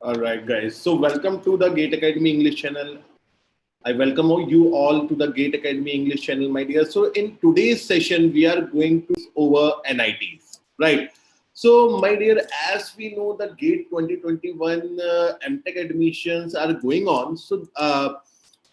All right, guys. So, welcome to the Gate Academy English channel. I welcome you all to the Gate Academy English channel, my dear. So, in today's session, we are going to over NITs, right? So, my dear, as we know, the Gate 2021 MTech admissions are going on. So,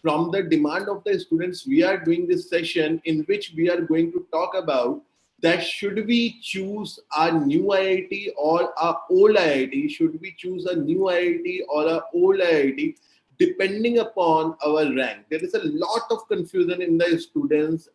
from the demand of the students, we are doing this session in which we are going to talk about that should we choose a new IIT or a old IIT? Should we choose a new IIT or a old IIT? Depending upon our rank, there is a lot of confusion in the students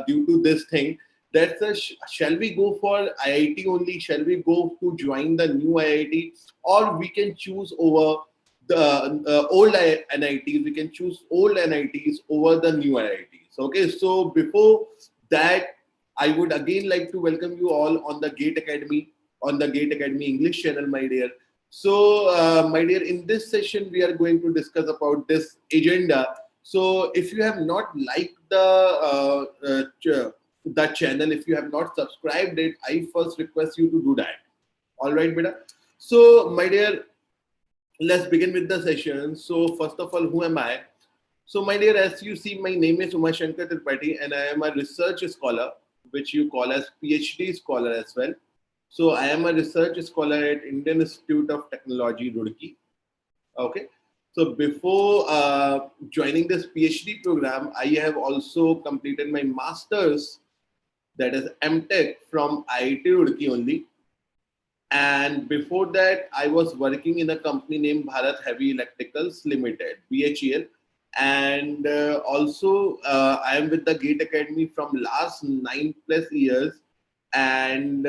due to this thing. That's shall we go for IIT only? Shall we go to join the new IIT, or we can choose over the old NITs? We can choose old NITs over the new IITs. Okay, so before that, I would again like to welcome you all on the Gate Academy, English channel, my dear. So, my dear, in this session, we are going to discuss about this agenda. So, if you have not liked the channel, if you have not subscribed it, I first request you to do that. All right, beta. So, my dear, let's begin with the session. So, first of all, who am I? So, my dear, as you see, my name is Uma Shankar Tripathi, and I am a research scholar, which you call as PhD scholar as well. So, I am a research scholar at Indian Institute of Technology, Roorkee. Okay. So, before joining this PhD program, I have also completed my master's, that is MTech from IIT Roorkee only. And before that, I was working in a company named Bharat Heavy Electricals Limited, BHEL. And also, I am with the Gate Academy from last 9+ years and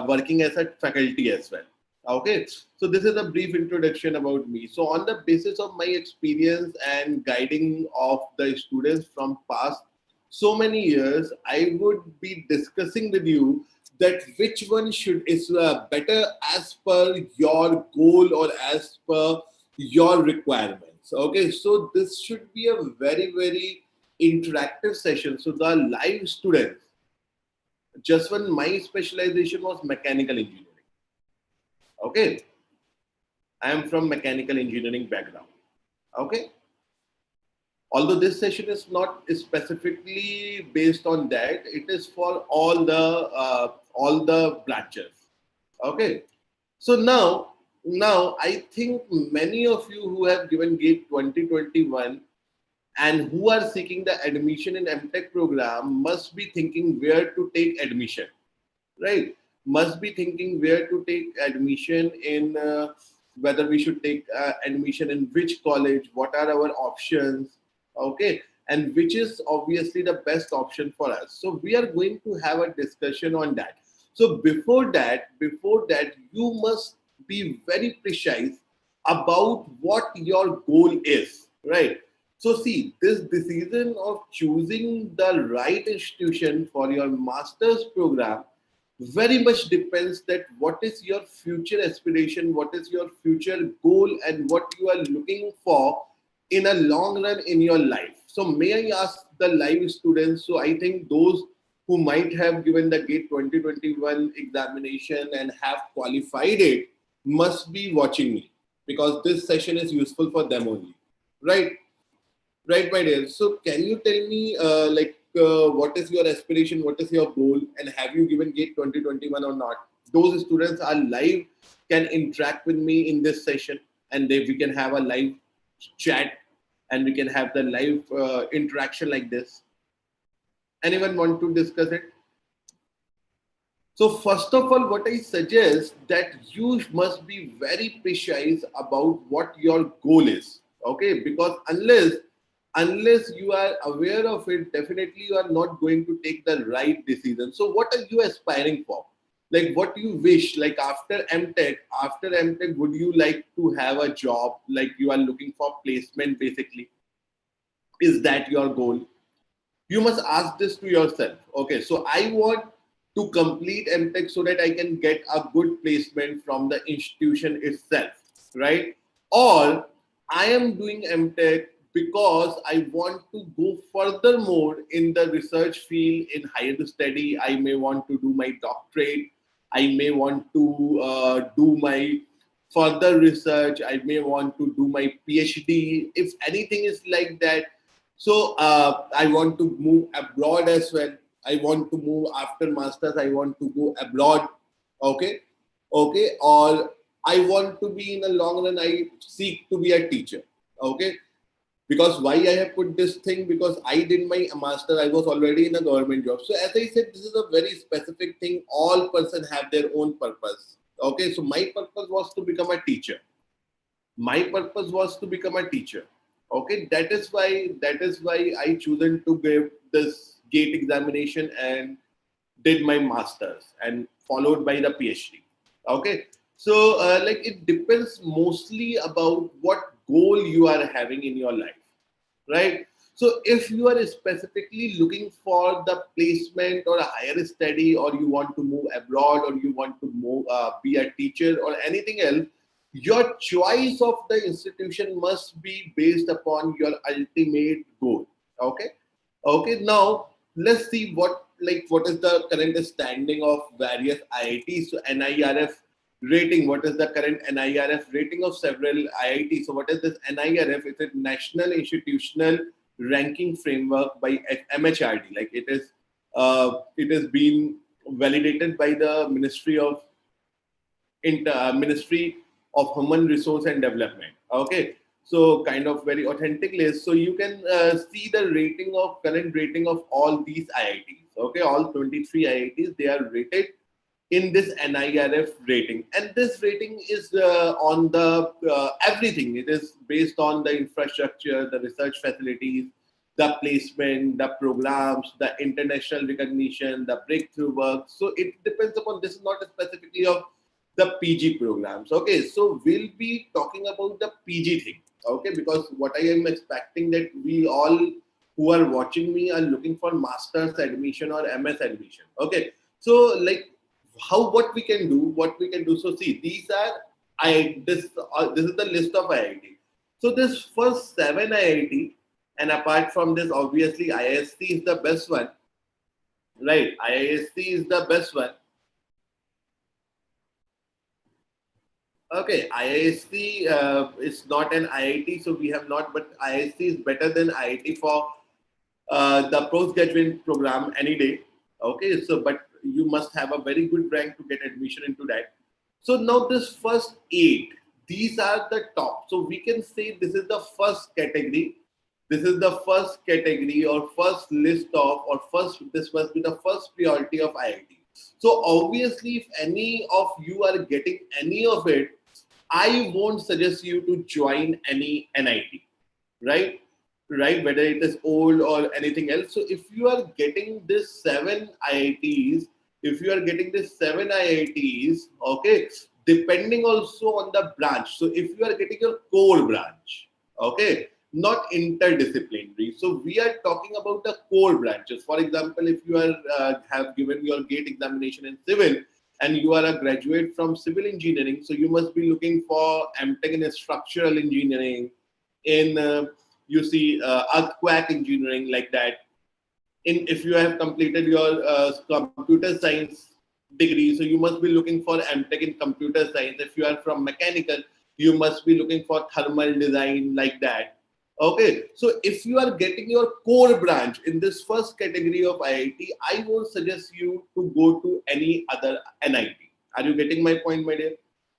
working as a faculty as well. Okay, so this is a brief introduction about me. So, on the basis of my experience and guiding of the students from past so many years, I would be discussing with you that which one should is better as per your goal or as per your requirements. Okay, so this should be a very interactive session. So the live students, just when my specialization was mechanical engineering. Okay, I am from mechanical engineering background. Okay, although this session is not specifically based on that, it is for all the branches. Okay, so now I think many of you who have given GATE 2021 and who are seeking the admission in MTech program must be thinking where to take admission, right? Must be thinking where to take admission in, whether we should take admission in which college, what are our options, okay, and which is obviously the best option for us. So we are going to have a discussion on that. So before that, you must be very precise about what your goal is, right? So see, this decision of choosing the right institution for your master's program very much depends that what is your future aspiration, what is your future goal, and what you are looking for in a long run in your life. So may I ask the live students, so I think those who might have given the GATE 2021 examination and have qualified it must be watching me, because this session is useful for them only, right? Right, my dear. So, can you tell me, what is your aspiration, what is your goal, and have you given GATE 2021 or not? Those students are live, can interact with me in this session, and we can have a live chat, and we can have the live interaction like this. Anyone want to discuss it? So first of all, what I suggest that you must be very precise about what your goal is. Okay, because unless you are aware of it, definitely you are not going to take the right decision. So what are you aspiring for? Like what you wish, like after MTech, would you like to have a job? Like you are looking for placement basically. Is that your goal? You must ask this to yourself. Okay, so I want to complete MTech so that I can get a good placement from the institution itself, right? Or I am doing MTech because I want to go furthermore in the research field in higher study. I may want to do my doctorate. I may want to do my further research. I may want to do my PhD. If anything is like that, so I want to move abroad as well. I want to move after masters. I want to go abroad. Okay, okay, or I want to be in a long run. I seek to be a teacher. Okay, because why I have put this thing, because I did my master, I was already in a government job. So as I said, this is a very specific thing. All person have their own purpose. Okay, so my purpose was to become a teacher. My purpose was to become a teacher. Okay, that is why I chosen to give this gate examination and did my masters and followed by the PhD. Okay, so like it depends mostly about what goal you are having in your life, right? So if you are specifically looking for the placement or a higher study, or you want to move abroad, or you want to move, be a teacher or anything else, your choice of the institution must be based upon your ultimate goal. Okay. Okay. Now let's see what is the current standing of various IITs. So NIRF rating. What is the current NIRF rating of several IITs? So what is this NIRF? It's a National Institutional Ranking Framework by MHRD. Like it has been validated by the Ministry of Human Resource and Development. Okay, so kind of very authentic list. So you can see the current rating of all these IITs. Okay, all 23 IITs, they are rated in this NIRF rating, and this rating is on the everything. It is based on the infrastructure, the research facilities, the placement, the programs, the international recognition, the breakthrough work. So it depends upon. This is not specifically of the PG programs. Okay, so we'll be talking about the PG thing. Okay, because what I am expecting that we all who are watching me are looking for master's admission or MS admission. Okay, so like how what we can do. So see, these are this is the list of IIT. So this first 7 IIT, and apart from this, obviously IISc is the best one, right? IISc is the best one. Okay, IISc is not an IIT, so we have not, but IISc is better than IIT for the postgraduate program any day. Okay, so but you must have a very good rank to get admission into that. So now this first 8, these are the top. So we can say this is the first category. This is the first category or first list of, or first, this must be the first priority of IIT. So obviously, if any of you are getting any of it, I won't suggest you to join any NIT, right? Right, whether it is old or anything else. So if you are getting this 7 IITs, if you are getting this 7 IITs, okay, depending also on the branch. So if you are getting your core branch, okay, not interdisciplinary. So we are talking about the core branches. For example, if you are have given your gate examination in civil and you are a graduate from civil engineering, so you must be looking for MTech in structural engineering, in you see earthquake engineering, like that. In if you have completed your computer science degree, so you must be looking for MTech in computer science. If you are from mechanical, you must be looking for thermal design, like that. Okay, so if you are getting your core branch in this first category of IIT, I won't suggest you to go to any other NIT. Are you getting my point, my dear?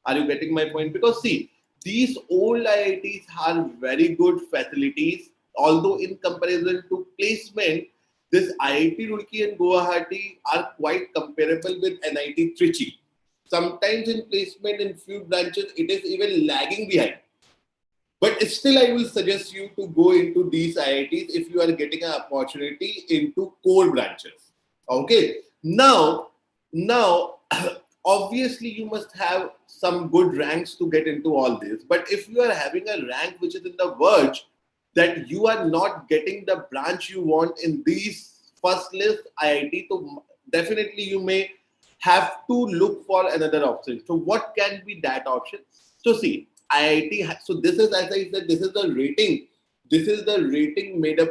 Are you getting my point? Because see, these old IITs have very good facilities, although in comparison to placement, this IIT Roorkee and Guwahati are quite comparable with NIT Trichy. Sometimes in placement in few branches, it is even lagging behind. But still, I will suggest you to go into these IITs if you are getting an opportunity into core branches. Okay. Now, obviously, you must have some good ranks to get into all this. But if you are having a rank which is in the verge that you are not getting the branch you want in these first list IIT, so definitely you may have to look for another option. So what can be that option? So see, IIT. So this is, as I said, this is the rating. This is the rating made up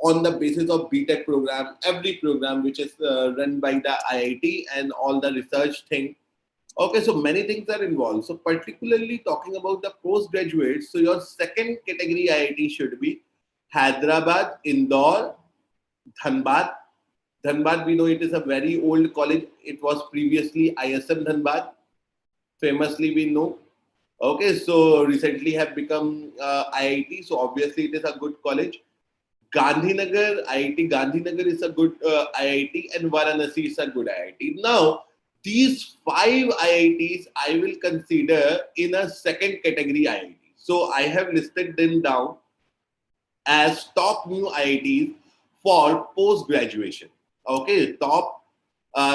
on the basis of BTech program, every program which is run by the IIT and all the research thing. Okay, so many things are involved. So particularly talking about the postgraduates, so your second category IIT should be Hyderabad, Indore, Dhanbad. Dhanbad, we know it is a very old college. It was previously ISM Dhanbad, famously we know. Okay, so recently have become IIT, so obviously it is a good college. Gandhinagar, IIT Gandhinagar is a good IIT, and Varanasi is a good IIT. Now, these five IITs I will consider in a second category IIT. So I have listed them down as top new IITs for post graduation. Okay, top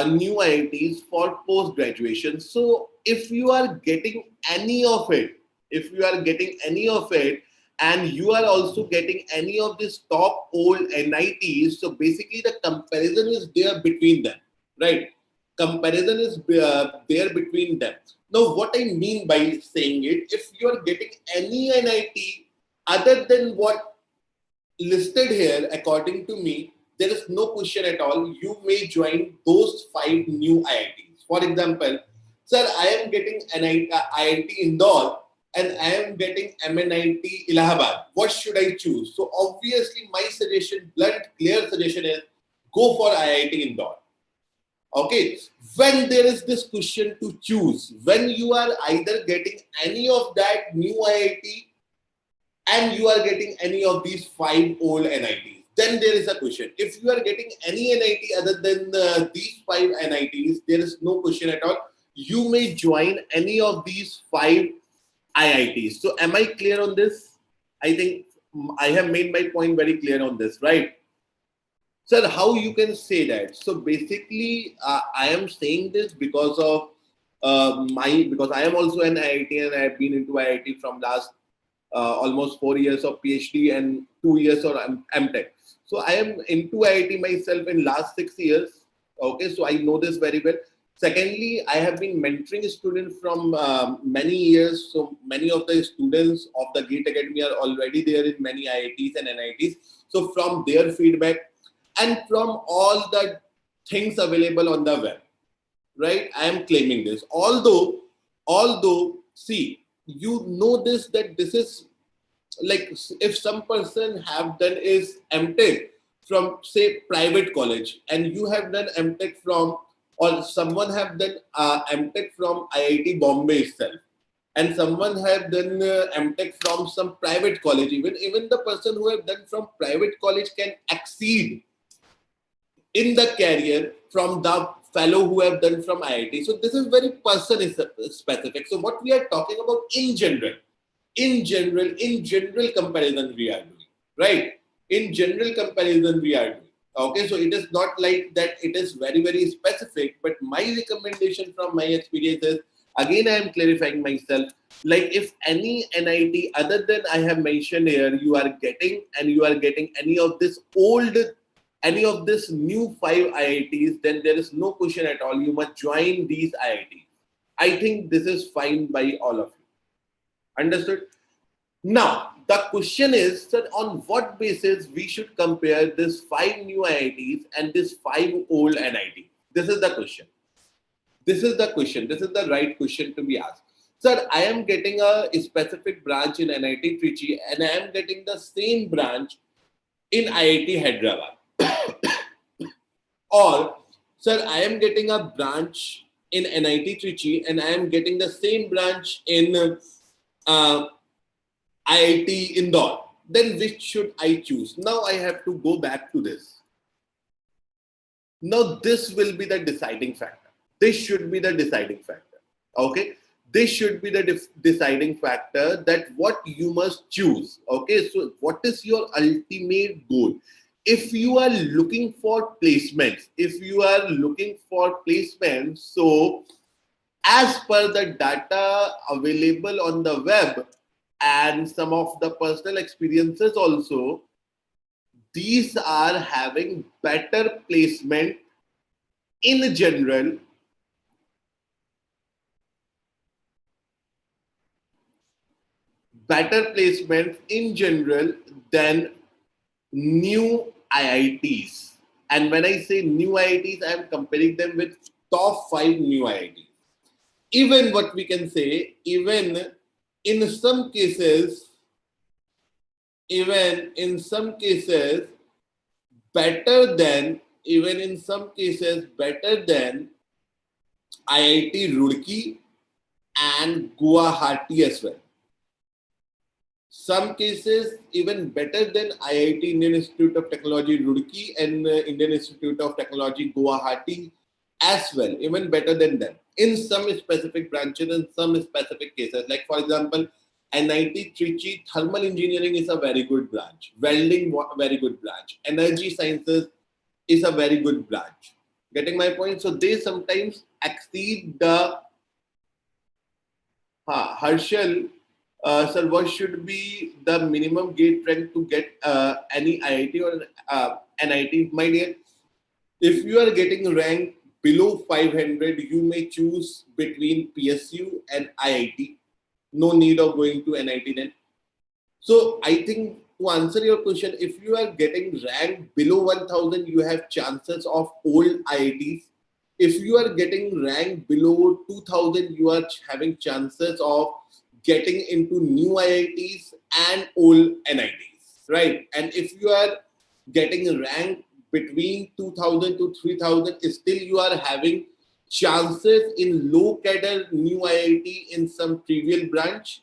new IITs for post graduation. So if you are getting any of it, if you are getting any of it, and you are also getting any of these top old NITs, so basically the comparison is there between them, right? Comparison is there between them. Now, what I mean by saying it, if you are getting any NIT other than what listed here, according to me, there is no question at all. You may join those five new IITs. For example, sir, I am getting an IIT Indore and I am getting MNIT Allahabad. What should I choose? So obviously, my suggestion, blunt, clear suggestion is go for IIT Indore. Okay, when there is this question to choose, when you are either getting any of that new IIT and you are getting any of these five old NITs, then there is a question. If you are getting any NIT other than these five NITs, there is no question at all. You may join any of these five IITs. So, am I clear on this? I think I have made my point very clear on this, right? Sir, how you can say that? So basically, I am saying this because of because I am also an IIT and I have been into IIT from last almost 4 years of PhD and 2 years of MTech. So I am into IIT myself in last 6 years. Okay, so I know this very well. Secondly, I have been mentoring students from many years. So many of the students of the GATE Academy are already there in many IITs and NITs. So from their feedback and from all the things available on the web, right? I am claiming this. Although, see, you know this that this is like if some person have done is MTech from say private college and you have done MTech from or someone have done MTech from IIT Bombay itself and someone have done MTech from some private college, even the person who have done from private college can exceed in the career from the fellow who have done from IIT. So this is very person specific. So what we are talking about in general comparison we are doing, right? In general comparison we are doing. Okay, so it is not like that it is very, very specific, but my recommendation from my experience is, again, I am clarifying myself, like if any NIT other than I have mentioned here, you are getting any of this new five IITs, then there is no question at all. You must join these IITs. I think this is fine by all of you. Understood? Now, the question is that on what basis we should compare this five new IITs and this five old NITs? This is the question. This is the question. This is the right question to be asked. Sir, I am getting a specific branch in NIT Trichy and I am getting the same branch in IIT Hyderabad. Or, sir, I am getting a branch in NIT Trichy and I am getting the same branch in IIT Indore. Then which should I choose? Now I have to go back to this. Now this will be the deciding factor. This should be the deciding factor. Okay? This should be the deciding factor that what you must choose. Okay? So what is your ultimate goal? If you are looking for placements, so as per the data available on the web and some of the personal experiences also, these are having better placement in general than new IITs. And when I say new IITs, I am comparing them with top five new IITs. even what we can say, even in some cases, even in some cases, better than, even in some cases, better than IIT Roorkee and Guwahati as well. Some cases even better than IIT Indian Institute of Technology Roorkee and Indian Institute of Technology Guwahati as well, even better than them in some specific branches and some specific cases. Like for example, NIT Trichy Thermal Engineering is a very good branch, welding very good branch, energy sciences is a very good branch. Getting my point? So they sometimes exceed the Harshal, sir, what should be the minimum gate rank to get any IIT or NIT? My dear, if you are getting ranked below 500, you may choose between PSU and IIT. No need of going to NIT then. So I think to answer your question, if you are getting ranked below 1000, you have chances of old IITs. If you are getting ranked below 2000, you are having chances of getting into new IITs and old NITs, right? And if you are getting ranked between 2000 to 3000, still you are having chances in low cadre new IIT in some trivial branch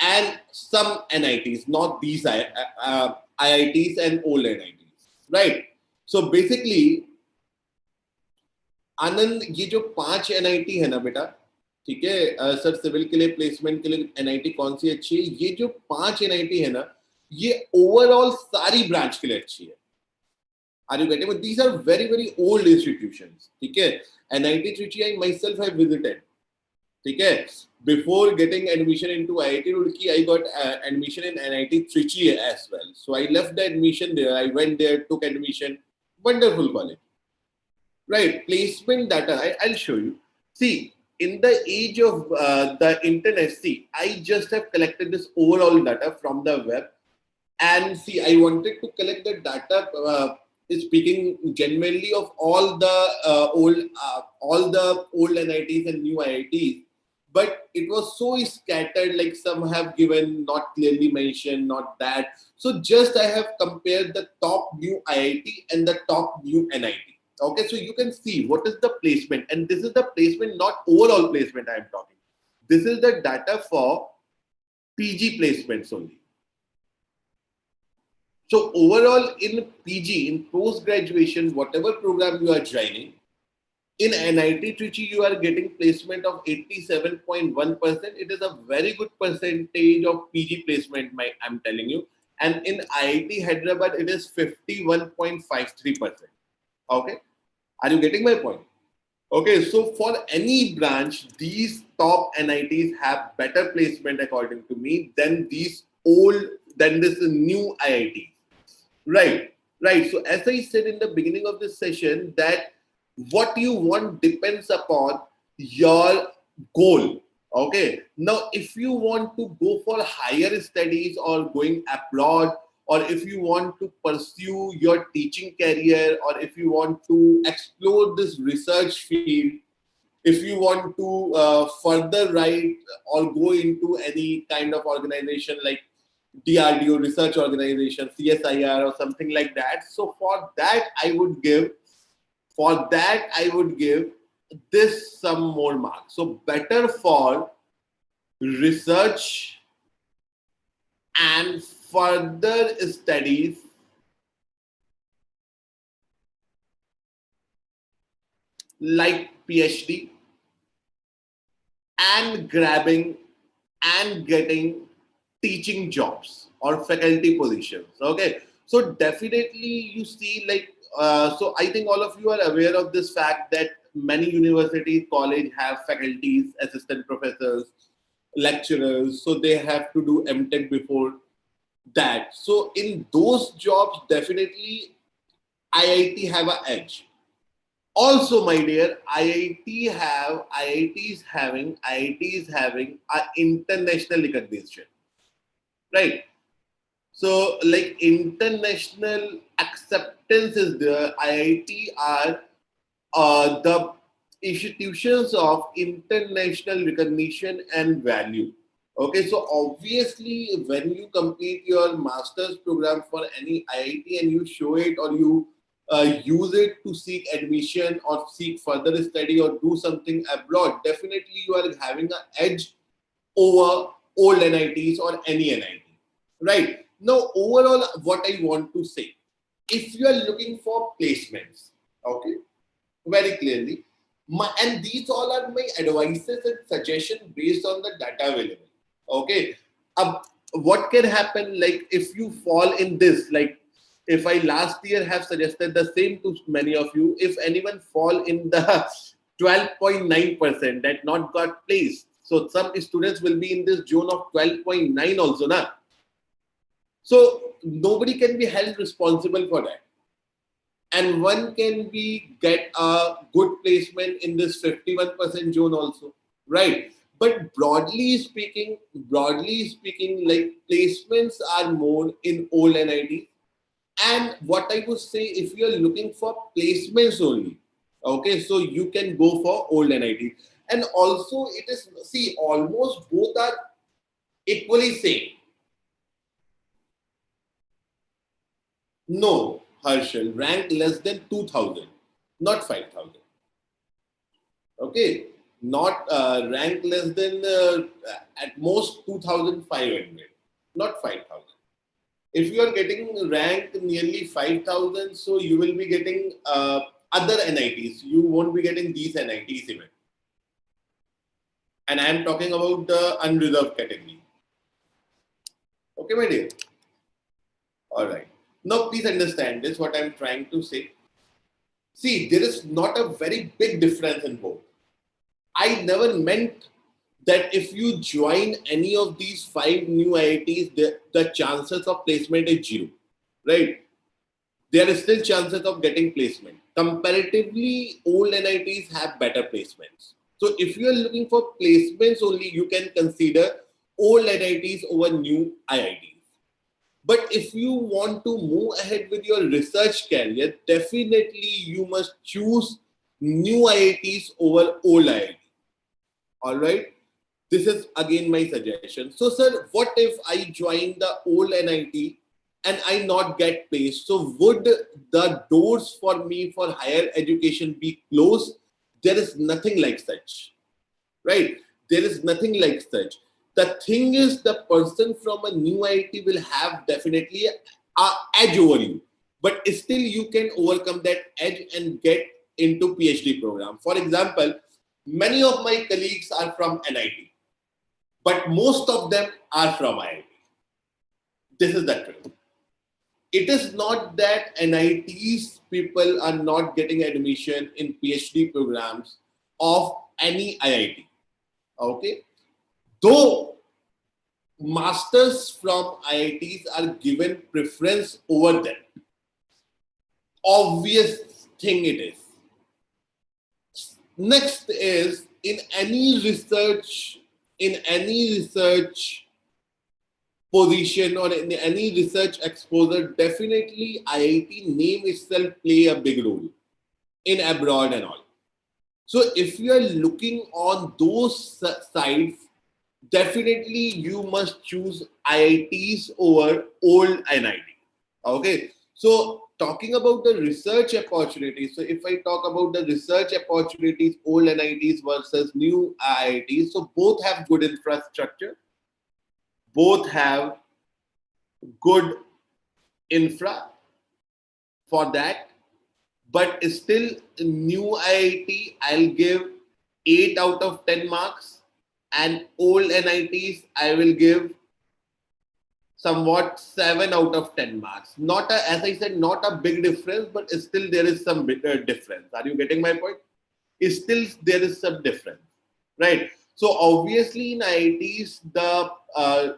and some NITs, not these IITs and old NITs, right? So basically, आनंद ये जो 5 NIT है ना बेटा, ठीक है sir, civil के लिए placement के लिए NIT कौन सी अच्छी है? ये जो 5 NIT है ना, ये ओवरऑल सारी ब्रांच के लिए अच्छी है. Are you getting it? These are very very old institutions. ठीक है, NIT Trichy I myself have visited. ठीक है, before getting admission into IIT Roorkee, I got admission in NIT Trichy as well. So I left the admission there. I went there, took admission. Wonderful college. Right, placement data, I'll show you. See, in the age of the internet, see, I just have collected this overall data from the web. And see, I wanted to collect the data, speaking genuinely of all the old NITs and new IITs. But it was so scattered, like some have given, not clearly mentioned, not that. So just I have compared the top new IIT and the top new NIT. Okay, so you can see what is the placement, and this is the placement, not overall placement I am talking. This is the data for PG placements only. So overall in PG, in post-graduation, whatever program you are joining, in NIT Trichy you are getting placement of 87.1%. It is a very good percentage of PG placement, I'm telling you. And in IIT Hyderabad, it is 51.53%. Okay, are you getting my point? Okay, so for any branch, these top NITs have better placement according to me than this new IIT. Right, right. So as I said in the beginning of this session, that what you want depends upon your goal. Okay, now if you want to go for higher studies or going abroad, or if you want to pursue your teaching career, or if you want to explore this research field, if you want to further write or go into any kind of organization like DRDO research organization, CSIR or something like that. So for that I would give this some more marks. So better for research and further studies like PhD and grabbing and getting teaching jobs or faculty positions. Okay, so definitely you see, like so I think all of you are aware of this fact that many universities, college have faculties, assistant professors, lecturers, so they have to do MTech before that. So in those jobs, definitely IIT have an edge. Also, my dear, IIT is having an international recognition, right? So like international acceptance is there. IIT are the institutions of international recognition and value. Okay, so obviously, when you complete your master's program for any IIT and you show it or you use it to seek admission or seek further study or do something abroad, definitely you are having an edge over old NITs or any NIT. Right? Now, overall, what I want to say, if you are looking for placements, okay, very clearly, and these all are my advices and suggestions based on the data available. Okay, what can happen, like if you fall in this, like if I last year have suggested the same to many of you, if anyone fall in the 12.9% that not got placed, so some students will be in this zone of 12.9 also now. So nobody can be held responsible for that, and one can be get a good placement in this 51% zone also, right? But broadly speaking, like placements are more in old NIT. And what I would say, if you are looking for placements only, okay, so you can go for old NIT. And also, it is, see, almost both are equally same. No, Harshal, rank less than 2000, not 5000. Okay, not rank less than at most 2500, not 5000. If you are getting ranked nearly 5000, so you will be getting other NITs. You won't be getting these NITs even. And I am talking about the unreserved category. Okay, my dear? All right. Now, please understand this, what I am trying to say. See, there is not a very big difference in both. I never meant that if you join any of these 5 new IITs, the chances of placement is 0, right? There is still chances of getting placement. Comparatively, old NITs have better placements. So if you are looking for placements only, you can consider old NITs over new IITs. But if you want to move ahead with your research career, definitely you must choose new IITs over old IITs. All right. This is again my suggestion. So, sir, what if I join the old NIT and I not get placed? So, would the doors for me for higher education be closed? There is nothing like such, right? There is nothing like such. The thing is, the person from a new IIT will have definitely a edge over you, but still you can overcome that edge and get into PhD program. For example, many of my colleagues are from NIT, but most of them are from IIT. This is the truth. It is not that NITs people are not getting admission in PhD programs of any IIT. Okay? Though masters from IITs are given preference over them. Obvious thing it is. Next is in any research position or in any research exposure, definitely IIT name itself play a big role in abroad and all. So if you are looking on those sides, definitely you must choose IITs over old NIT. Okay. So talking about the research opportunities. So if I talk about the research opportunities, old NITs versus new IITs, so both have good infrastructure, both have good infra for that, but still new IIT, I'll give 8 out of 10 marks, and old NITs, I will give somewhat 7 out of 10 marks. Not a, as I said, not a big difference, but still there is some difference. Are you getting my point? Still there is some difference, right? So obviously in IITs, the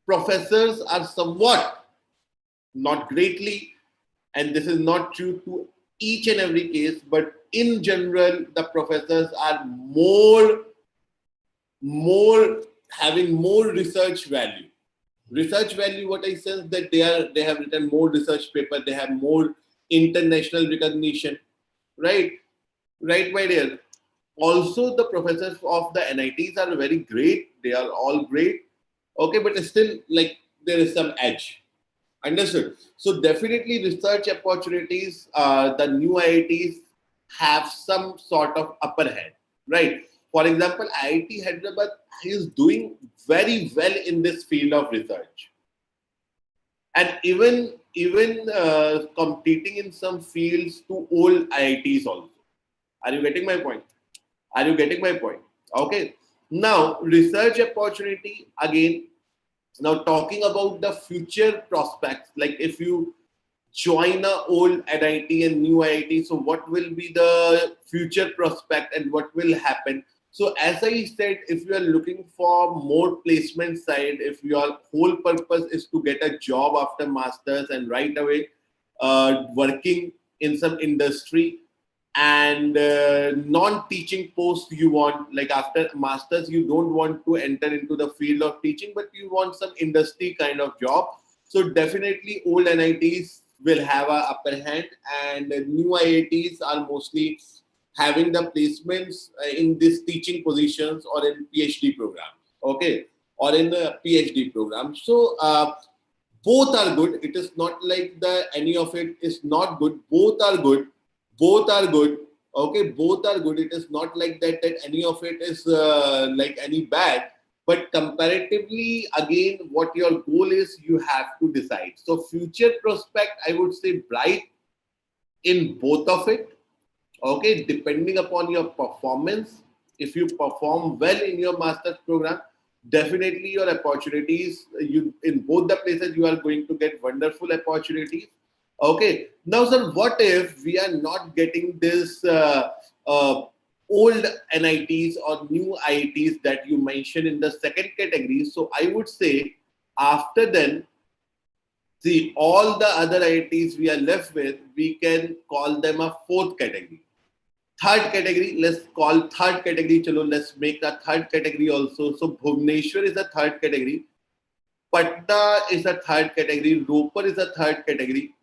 professors are somewhat, not greatly, and this is not true to each and every case, but in general, the professors are more having more research value. Research value, what I sense that they have written more research paper, they have more international recognition, right? right, my dear? Also, the professors of the NITs are very great. They are all great. Okay, but still, like, there is some edge. Understood. So definitely research opportunities, the new IITs have some sort of upper hand, right? For example, IIT Hyderabad is doing very well in this field of research, and even competing in some fields to old IITs also. Are you getting my point? Are you getting my point? Okay. Now, research opportunity again. Now, talking about the future prospects, like if you join a old NIT and new IIT, so what will be the future prospect and what will happen? So, as I said, if you are looking for more placement side, if your whole purpose is to get a job after masters and right away working in some industry, and non-teaching post you want, like after masters you don't want to enter into the field of teaching but you want some industry kind of job, so definitely old NITs will have a upper hand, and new IITs are mostly having the placements in these teaching positions or in PhD programs, okay, or in a PhD program. So both are good. It is not like the any of it is not good. Both are good. Both are good. Okay, both are good. It is not like that any of it is like any bad. But comparatively, again, what your goal is, you have to decide. So future prospect, I would say bright in both of it. Okay, depending upon your performance. If you perform well in your master's program, definitely your opportunities, you in both the places you are going to get wonderful opportunities. Okay, now sir, what if we are not getting this old NITs or new IITs that you mentioned in the second category? So I would say after then, see, all the other IITs we are left with, we can call them a fourth category. Third category, let's call third category. Chalo, let's make a third category also. So Bhubaneswar is a third category. Patna is a third category. Ropar is a third category.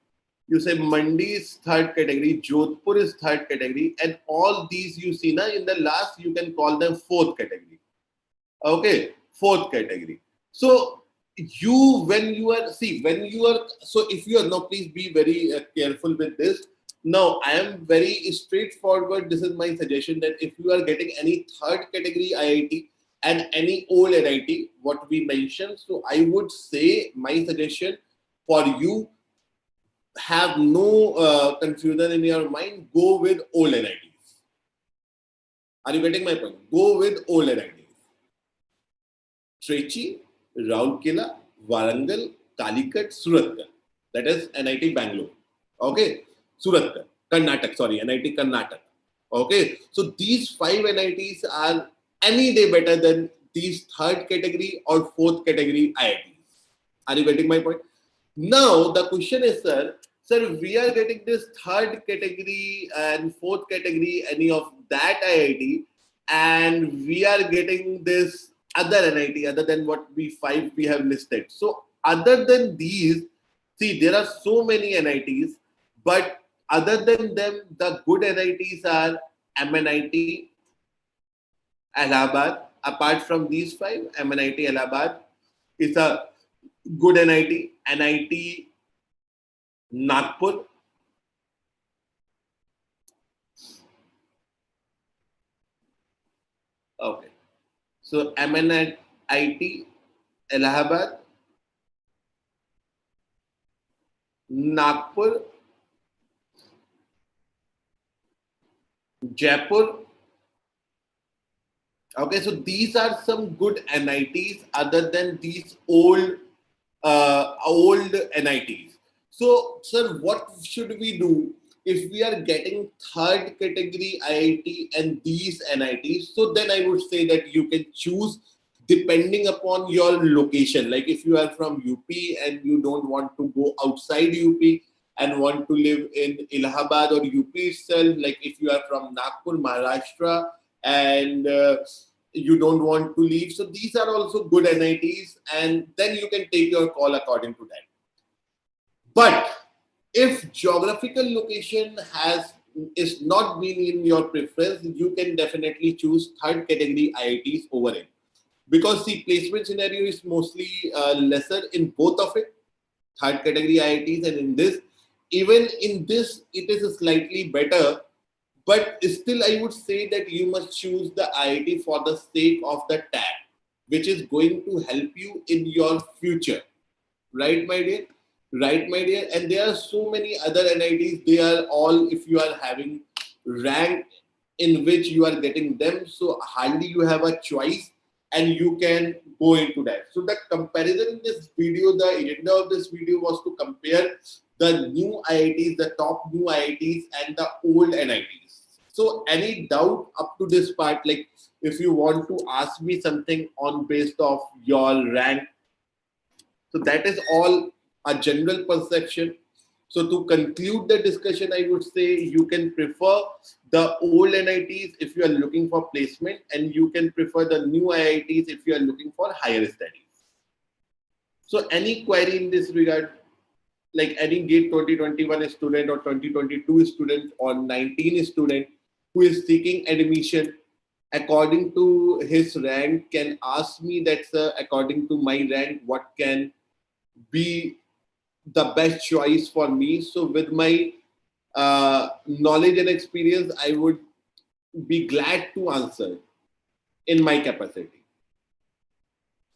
You say Mandi is third category. Jodhpur is third category. And all these you see now in the last, you can call them fourth category. Okay, fourth category. So you, when you are, see, when you are, so if you are, now please be very careful with this. Now I am very straightforward. This is my suggestion that if you are getting any third category IIT and any old NIT, what we mentioned, so I would say my suggestion for you, have no confusion in your mind, go with old NITs. Are you getting my point? Go with old NITs. Trichy, Rourkela, Warangal, Calicut, Surathkal. That is NIT Bangalore. Okay, Surathkal, Karnataka. Sorry, NIT Karnataka. Okay, so these 5 NITs are any day better than these third category or fourth category IITs. Are you getting my point? Now the question is, sir, we are getting this third category and fourth category, any of that IIT, and we are getting this other NIT other than what we have listed. So other than these, see, there are so many NITs, but other than them, the good NITs are MNIT, Allahabad. Apart from these 5, MNIT Allahabad is a good NIT. NIT Nagpur. Okay. So MNIT Allahabad, Nagpur, Jaipur. Okay, so these are some good NITs other than these old NITs. So, sir, what should we do if we are getting third category IIT and these NITs? So then I would say that you can choose depending upon your location. Like if you are from UP and you don't want to go outside UP and want to live in Allahabad or UP itself, like if you are from Nagpur, Maharashtra, and you don't want to leave. So these are also good NITs, and then you can take your call according to that. But if geographical location has is not been in your preference, you can definitely choose third category IITs over it. Because the placement scenario is mostly lesser in both of it, third category IITs, and in this, even in this, it is slightly better. But still, I would say that you must choose the IIT for the sake of the tag, which is going to help you in your future. Right, my dear? Right, my dear? And there are so many other NITs. They are all, if you are having rank in which you are getting them, so hardly you have a choice and you can go into that. So the comparison in this video, the agenda of this video was to compare the new IITs, the top new IITs and the old NITs. So any doubt up to this part, like if you want to ask me something on based of your rank, so that is all a general perception. So to conclude the discussion, I would say you can prefer the old NITs if you are looking for placement, and you can prefer the new IITs if you are looking for higher studies. So any query in this regard, like any GATE 2021 student or 2022 student or 19 student who is seeking admission according to his rank can ask me that, sir, according to my rank, what can be the best choice for me. So with my knowledge and experience, I would be glad to answer in my capacity.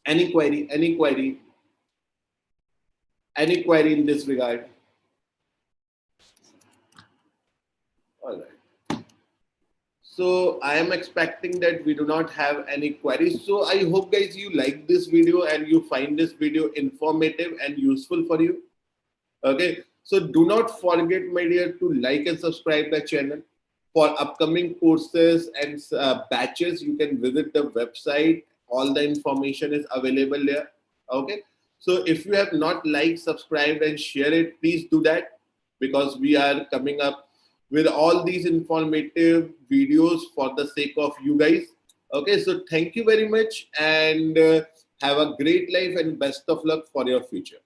Any query, any query, any query in this regard? All right. So I am expecting that we do not have any queries. So I hope guys you like this video and you find this video informative and useful for you. Okay, so do not forget, my dear, to like and subscribe the channel. For upcoming courses and batches, you can visit the website. All the information is available there. Okay, so if you have not liked, subscribed, and share it, please do that, because we are coming up with all these informative videos for the sake of you guys. Okay, so thank you very much, and have a great life and best of luck for your future.